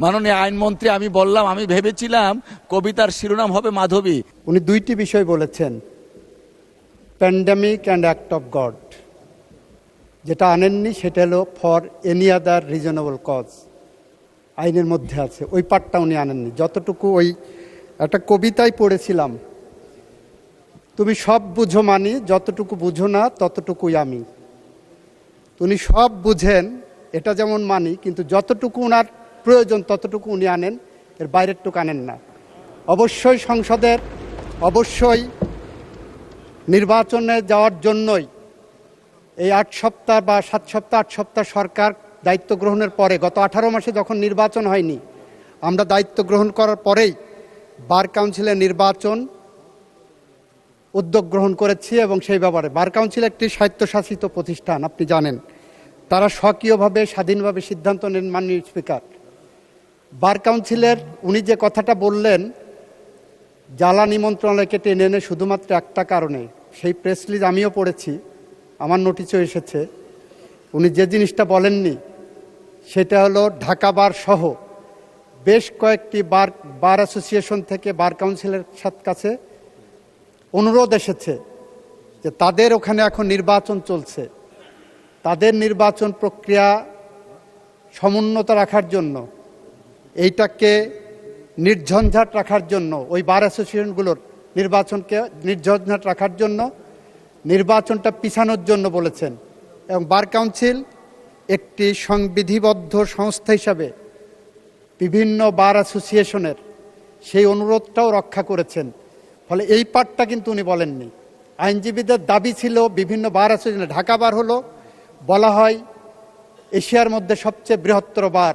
মাননীয় আইনমন্ত্রী, আমি বললাম আমি ভেবেছিলাম কবিতার শিরোনাম হবে মাধবী। উনি দুইটি বিষয় বলেছেন, pandemic and act of God. যেটা আনেননি সেটা হলো for any other reasonable cause, আইনের মধ্যে আছে, ওই পার্টটা উনি আনেননি। যতটুকু ওই একটা কবিতায় পড়েছিলাম, তুমি সব বুঝো মানি, যতটুকু বুঝো না ততটুকুই আমি। উনি সব বুঝেন, এটা যেমন মানি, কিন্তু যতটুকু ওনার প্রয়োজন ততটুকু উনি আনেন, এর বাইরেরটুকু আনেন না। অবশ্যই সংসদের, অবশ্যই নির্বাচনে যাওয়ার জন্যই এই 8 সপ্তাহ বা 7 সপ্তাহ 8 সপ্তাহ সরকার দায়িত্ব গ্রহণের পরে, গত 18 মাসে যখন নির্বাচন হয়নি, আমরা দায়িত্ব গ্রহণ করার পরেই বার কাউন্সিলের নির্বাচন উদ্যোগ গ্রহণ করেছি। এবং সেই ব্যাপারে বার কাউন্সিল একটি স্বায়ত্তশাসিত প্রতিষ্ঠান, আপনি জানেন, তারা স্বকীয়ভাবে স্বাধীনভাবে সিদ্ধান্ত নেন। মাননীয় স্পিকার, বার কাউন্সিলের উনি যে কথাটা বললেন জ্বালানি মন্ত্রণালয়কে টেনে এনে শুধুমাত্র একটা কারণে, সেই প্রেস রিলিজ আমিও পড়েছি, আমার নোটিশও এসেছে, উনি যে জিনিসটা বলেননি সেটা হলো ঢাকা বার সহ বেশ কয়েকটি বার অ্যাসোসিয়েশন থেকে বার কাউন্সিলের কাছে অনুরোধ এসেছে যে তাদের ওখানে এখন নির্বাচন চলছে, তাদের নির্বাচন প্রক্রিয়া সমুন্নত রাখার জন্য, এইটাকে নির্ঝঞ্ঝাট রাখার জন্য, ওই বার অ্যাসোসিয়েশনগুলোর নির্বাচনকে নির্ঝঞ্ঝাট রাখার জন্য নির্বাচনটা পিছানোর জন্য বলেছেন। এবং বার কাউন্সিল একটি সংবিধিবদ্ধ সংস্থা হিসাবে বিভিন্ন বার অ্যাসোসিয়েশনের সেই অনুরোধটাও রক্ষা করেছেন। ফলে এই পার্টটা কিন্তু উনি বলেননি। আইনজীবীদের দাবি ছিল বিভিন্ন বার অ্যাসোসিয়েশন, ঢাকা বার হলো বলা হয় এশিয়ার মধ্যে সবচেয়ে বৃহত্তর বার,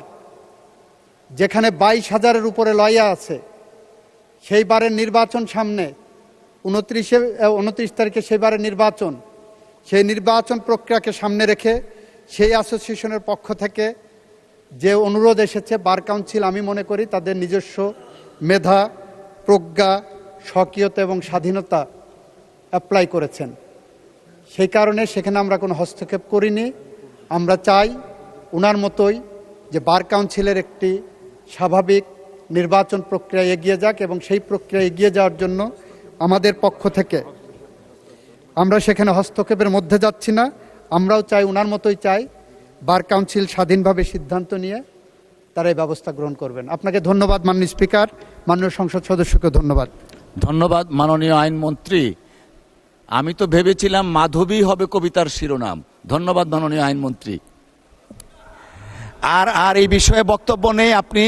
যেখানে 22,000-এর উপরে লয়া আছে। সেই বারের নির্বাচন সামনে, 29 তারিখে সেই বারের নির্বাচন, সেই নির্বাচন প্রক্রিয়াকে সামনে রেখে সেই অ্যাসোসিয়েশনের পক্ষ থেকে যে অনুরোধ এসেছে, বার কাউন্সিল আমি মনে করি তাদের নিজস্ব মেধা, প্রজ্ঞা, স্বকীয়তা এবং স্বাধীনতা অ্যাপ্লাই করেছেন। সেই কারণে সেখানে আমরা কোনো হস্তক্ষেপ করিনি। আমরা চাই ওনার মতোই যে বার কাউন্সিলের একটি স্বাভাবিক নির্বাচন প্রক্রিয়া এগিয়ে যাক, এবং সেই প্রক্রিয়া এগিয়ে যাওয়ার জন্য আমাদের পক্ষ থেকে আমরা সেখানে হস্তক্ষেপের মধ্যে যাচ্ছি না। আমরাও চাই, ওনার মতোই চাই, বার কাউন্সিল স্বাধীনভাবে সিদ্ধান্ত নিয়ে তারা এই ব্যবস্থা গ্রহণ করবেন। আপনাকে ধন্যবাদ মাননীয় স্পিকার, মাননীয় সংসদ সদস্যকে ধন্যবাদ। ধন্যবাদ মাননীয় আইনমন্ত্রী, আমি তো ভেবেছিলাম মাধবী হবে কবিতার শিরোনাম। ধন্যবাদ মাননীয় আইনমন্ত্রী। আর এই বিষয়ে বক্তব্য নেই। আপনি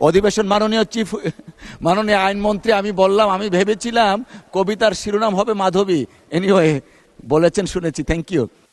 অধিবেশন, মাননীয় আইনমন্ত্রী, আমি বললাম আমি ভেবেছিলাম কবিতার শিরোনাম হবে মাধবী। এনিওয়ে বলেছেন, শুনেছি। Thank you.